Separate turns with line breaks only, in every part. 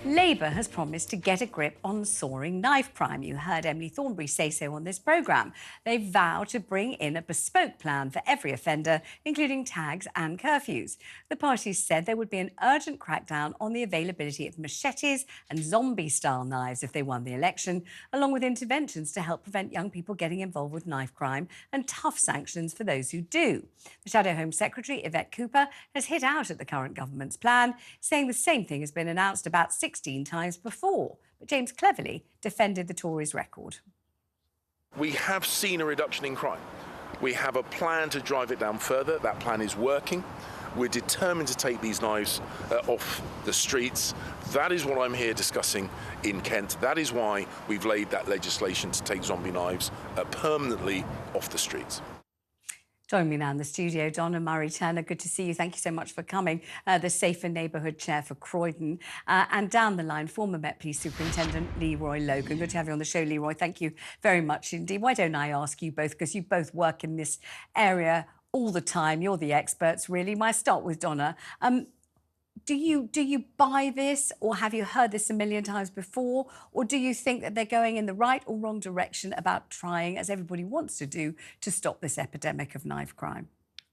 Labour has promised to get a grip on soaring knife crime. You heard Emily Thornberry say so on this programme. They vow to bring in a bespoke plan for every offender, including tags and curfews. The party said there would be an urgent crackdown on the availability of machetes and zombie-style knives if they won the election, along with interventions to help prevent young people getting involved with knife crime and tough sanctions for those who do. The Shadow Home Secretary, Yvette Cooper, has hit out at the current government's plan, saying the same thing has been announced about 16 times before. But James cleverly defended the Tories' record.
We have seen a reduction in crime. We have a plan to drive it down further. That plan is working. We're determined to take these knives off the streets. That is what I'm here discussing in Kent. That is why we've laid that legislation to take zombie knives permanently off the streets.
Join me now in the studio, Donna Murray Turner. Good to see you. Thank you so much for coming. The Safer Neighbourhood Chair for Croydon. And down the line, former Met Police Superintendent Leroy Logan. Good to have you on the show, Leroy. Thank you very much indeed. Why don't I ask you both, because you both work in this area all the time. You're the experts, really. Might start with Donna. Do you buy this, or have you heard this a million times before? Or do you think that they're going in the right or wrong direction about trying, as everybody wants to do, to stop this epidemic of knife crime?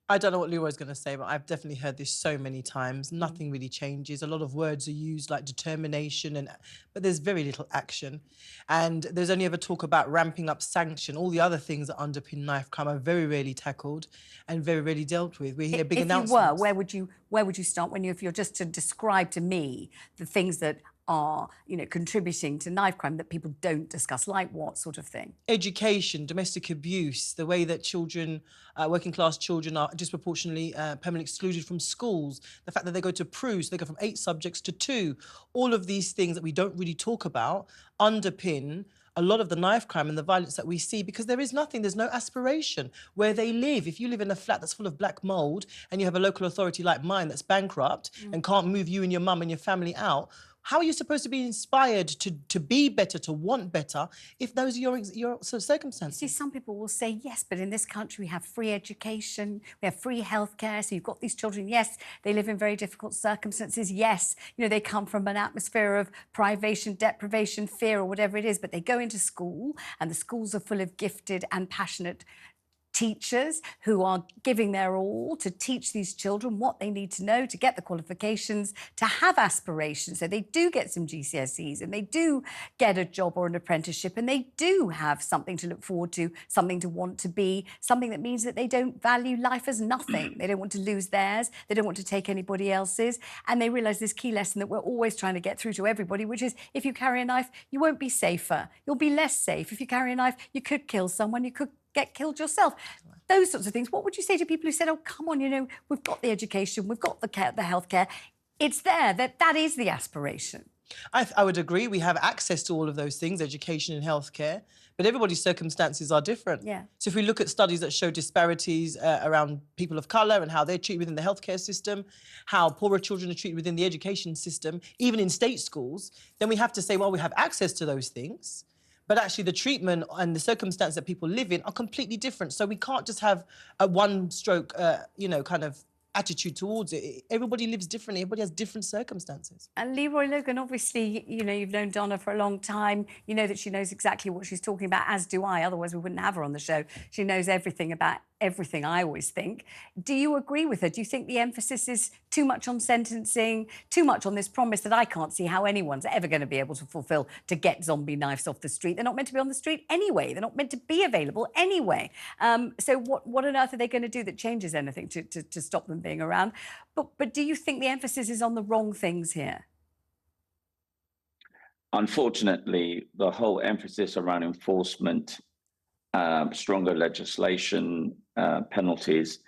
I don't know what Leroy's going to say, but I've definitely heard this so many times. Nothing really changes. A lot of words are used like determination, but there's very little action. And there's only ever talk about ramping up sanction. All the other things that underpin knife crime are very rarely tackled and very rarely dealt with. We hear big announcements.
If you were, where would you start if you're just to describe to me the things that are, contributing to knife crime that people don't discuss, like what sort of thing?
Education, domestic abuse, the way that children, working class children are disproportionately permanently excluded from schools, the fact that they go to PRU, so they go from 8 subjects to 2. All of these things that we don't really talk about underpin a lot of the knife crime and the violence that we see, because there's no aspiration where they live. If you live in a flat that's full of black mould and you have a local authority like mine that's bankrupt and can't move you and your mum and your family out, how are you supposed to be inspired to be better, to want better, if those are your sort of circumstances?
See, some people will say, yes, but in this country we have free education, we have free healthcare, so you've got these children, yes, they live in very difficult circumstances, yes, they come from an atmosphere of privation, deprivation, fear, or whatever it is, but they go into school, and the schools are full of gifted and passionate teachers who are giving their all to teach these children what they need to know to get the qualifications, to have aspirations. So they do get some GCSEs and they do get a job or an apprenticeship, and they do have something to look forward to, something to want to be, something that means that they don't value life as nothing. They don't want to lose theirs. They don't want to take anybody else's. And they realise this key lesson that we're always trying to get through to everybody, which is if you carry a knife, you won't be safer. You'll be less safe. If you carry a knife, you could kill someone. You could get killed yourself. Those sorts of things. What would you say to people who said, oh, come on, we've got the education, we've got the healthcare. It's there, that is the aspiration.
I would agree. We have access to all of those things, education and healthcare, but everybody's circumstances are different.
Yeah.
So if we look at studies that show disparities around people of colour and how they're treated within the healthcare system, how poorer children are treated within the education system, even in state schools, then we have to say, well, we have access to those things, but actually the treatment and the circumstance that people live in are completely different. So we can't just have a one-stroke, kind of attitude towards it. Everybody lives differently. Everybody has different circumstances.
And Leroy Logan, obviously, you've known Donna for a long time. You know that she knows exactly what she's talking about, as do I. Otherwise, we wouldn't have her on the show. She knows everything about everything, I always think. Do you agree with her? Do you think the emphasis is too much on sentencing, too much on this promise that I can't see how anyone's ever going to be able to fulfil, to get zombie knives off the street? They're not meant to be on the street anyway. They're not meant to be available anyway. So what on earth are they going to do that changes anything to stop them being around? But do you think the emphasis is on the wrong things here?
Unfortunately, the whole emphasis around enforcement, stronger legislation, penalties,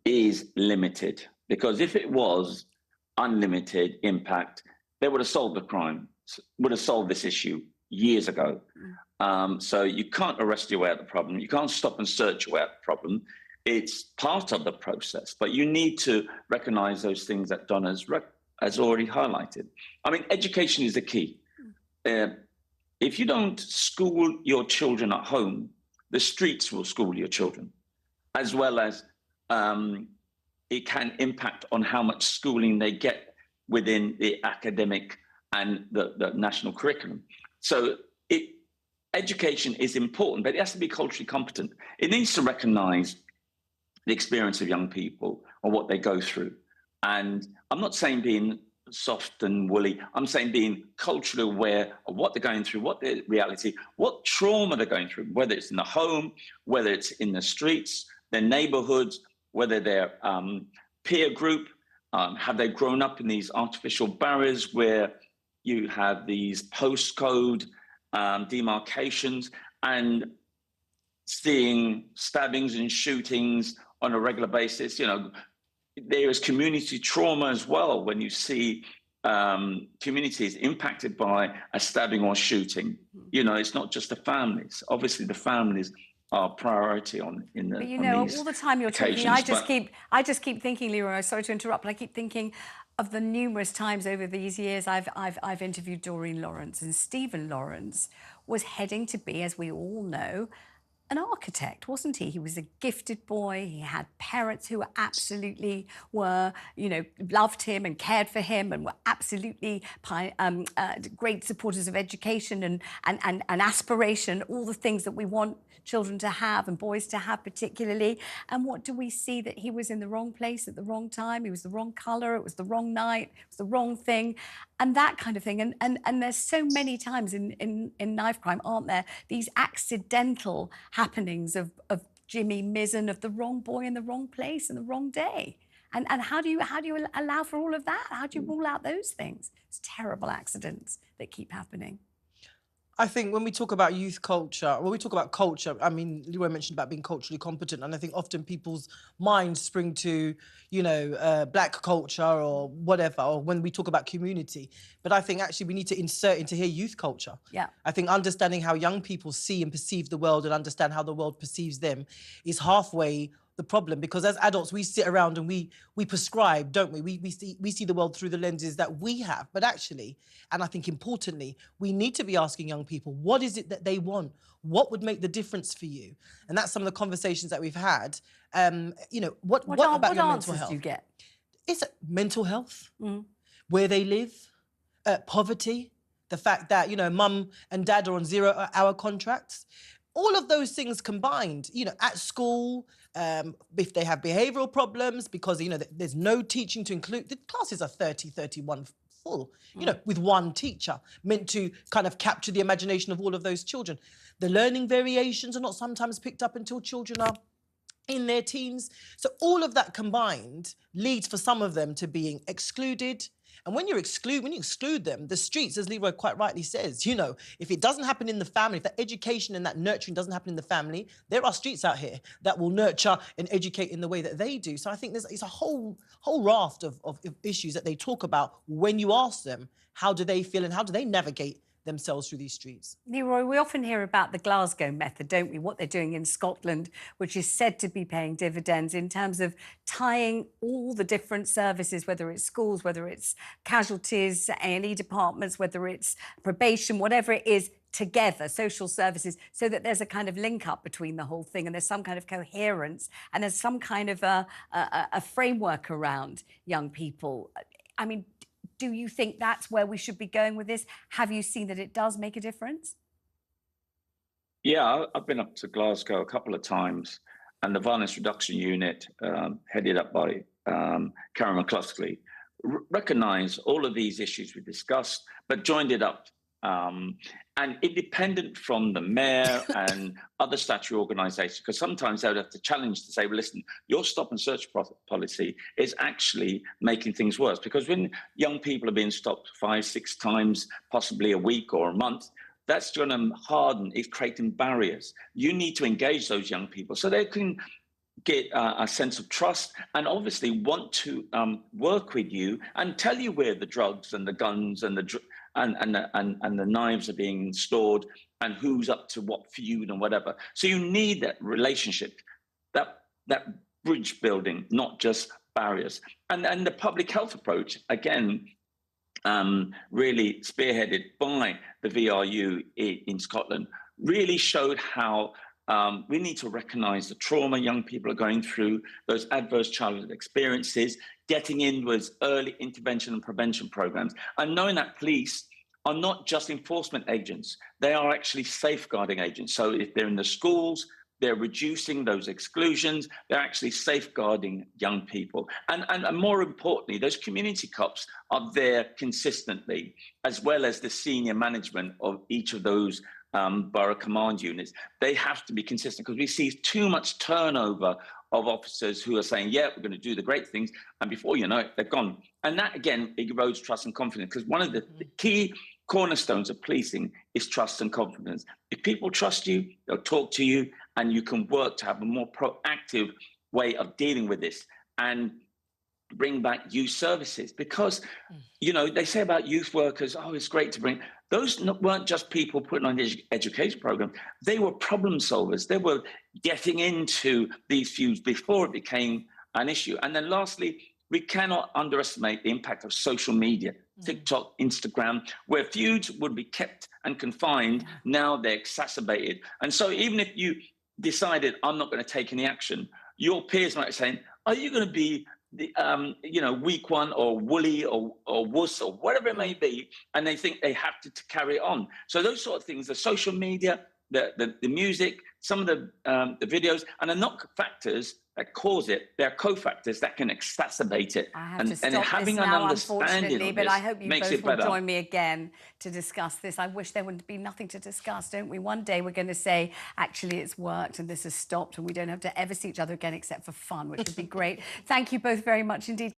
is limited. Because if it was unlimited impact, they would have solved the crime, would have solved this issue years ago. So you can't arrest your way out of the problem. You can't stop and search your way out of the problem. It's part of the process, but you need to recognise those things that Donna has already highlighted. I mean, education is the key. If you don't school your children at home, the streets will school your children, as well as it can impact on how much schooling they get within the academic and the national curriculum. So education is important, but it has to be culturally competent. It needs to recognise the experience of young people or what they go through. And I'm not saying being soft and woolly, I'm saying being culturally aware of what they're going through, what their reality, what trauma they're going through, whether it's in the home, whether it's in the streets, their neighbourhoods, whether their peer group, have they grown up in these artificial barriers where you have these postcode demarcations and seeing stabbings and shootings on a regular basis. You know, there is community trauma as well when you see communities impacted by a stabbing or shooting. You know, it's not just the families. Obviously, the families are priority in the.
But you know, all the time you're talking, I just keep thinking, Leroy. Sorry to interrupt, but I keep thinking of the numerous times over these years I've interviewed Doreen Lawrence, and Stephen Lawrence was heading to be, as we all know, an architect, wasn't he? He was a gifted boy. He had parents who absolutely were, you know, loved him and cared for him and were absolutely great supporters of education and aspiration, all the things that we want children to have and boys to have particularly. And what do we see? That he was in the wrong place at the wrong time. He was the wrong colour. It was the wrong night. It was the wrong thing. And that kind of thing. And there's so many times in knife crime, aren't there, these accidental happenings of Jimmy Mizzen, of the wrong boy in the wrong place and the wrong day. And how do you allow for all of that? How do you rule out those things? It's terrible accidents that keep happening.
I think when we talk about youth culture, when we talk about culture, I mean, Leroy mentioned about being culturally competent, and I think often people's minds spring to, you know, black culture or whatever, or when we talk about community. But I think actually we need to insert into here youth culture.
Yeah.
I think understanding how young people see and perceive the world and understand how the world perceives them is halfway the problem, because as adults we sit around and we prescribe, don't we? We see the world through the lenses that we have. But actually, and I think importantly, we need to be asking young people, what is it that they want? What would make the difference for you? And that's some of the conversations that we've had. You know, what about your mental health?
Do you get?
It's mental health, where they live, poverty, the fact that, you know, mum and dad are on 0-hour contracts. All of those things combined, you know, at school, if they have behavioural problems, because, you know, there's no teaching to include, the classes are 30, 31 full, you know, with one teacher, meant to kind of capture the imagination of all of those children. The learning variations are not sometimes picked up until children are in their teens. So all of that combined leads for some of them to being excluded. And when you exclude them, the streets, as Leroy quite rightly says, you know, if it doesn't happen in the family, if that education and that nurturing doesn't happen in the family, there are streets out here that will nurture and educate in the way that they do. So I think it's a whole raft of issues that they talk about when you ask them, how do they feel and how do they navigate themselves through these streets?
Leroy, we often hear about the Glasgow method, don't we? What they're doing in Scotland, which is said to be paying dividends in terms of tying all the different services, whether it's schools, whether it's casualties, A&E departments, whether it's probation, whatever it is, together, social services, so that there's a kind of link up between the whole thing and there's some kind of coherence and there's some kind of a framework around young people. I mean, do you think that's where we should be going with this? Have you seen that it does make a difference?
Yeah, I've been up to Glasgow a couple of times, and the Violence Reduction Unit, headed up by Karen McCluskey, recognised all of these issues we discussed, but joined it up. And independent from the mayor and other statutory organisations, because sometimes they would have to challenge to say, well, listen, your stop and search policy is actually making things worse. Because when young people are being stopped 5, 6 times, possibly a week or a month, that's going to harden, it's creating barriers. You need to engage those young people so they can get a sense of trust and obviously want to work with you and tell you where the drugs and the guns and the knives are being stored and who's up to what feud and whatever. So you need that relationship, that bridge building, not just barriers. And the public health approach, again, really spearheaded by the VRU in Scotland, really showed how We need to recognise the trauma young people are going through, those adverse childhood experiences, getting in with early intervention and prevention programs, and knowing that police are not just enforcement agents, they are actually safeguarding agents. So if they're in the schools, they're reducing those exclusions, they're actually safeguarding young people. And more importantly, those community cops are there consistently, as well as the senior management of each of those borough command units. They have to be consistent, because we see too much turnover of officers who are saying, yeah, we're going to do the great things, and before you know it, they're gone. And that, again, erodes trust and confidence, because one of the key cornerstones of policing is trust and confidence. If people trust you, they'll talk to you, and you can work to have a more proactive way of dealing with this and bring back youth services. Because, you know, they say about youth workers, oh, it's great to bring. Those weren't just people putting on the education program. They were problem solvers. They were getting into these feuds before it became an issue. And then lastly, we cannot underestimate the impact of social media, TikTok, Instagram, where feuds would be kept and confined. Now they're exacerbated. And so even if you decided, I'm not going to take any action, your peers might be saying, are you going to be the, you know, weak one or woolly or wuss or whatever it may be, and they think they have to carry it on. So those sort of things, the social media, the music, some of the videos, and are not factors that cause it. They're cofactors that can exacerbate it.
I have to stop
having
this
an
now,
understanding
unfortunately,
of
but
this
I hope you
makes
both
it
will
better.
join me again to discuss this. I wish there would be nothing to discuss, don't we? One day we're going to say, actually, it's worked and this has stopped, and we don't have to ever see each other again except for fun, which would be great. Thank you both very much indeed.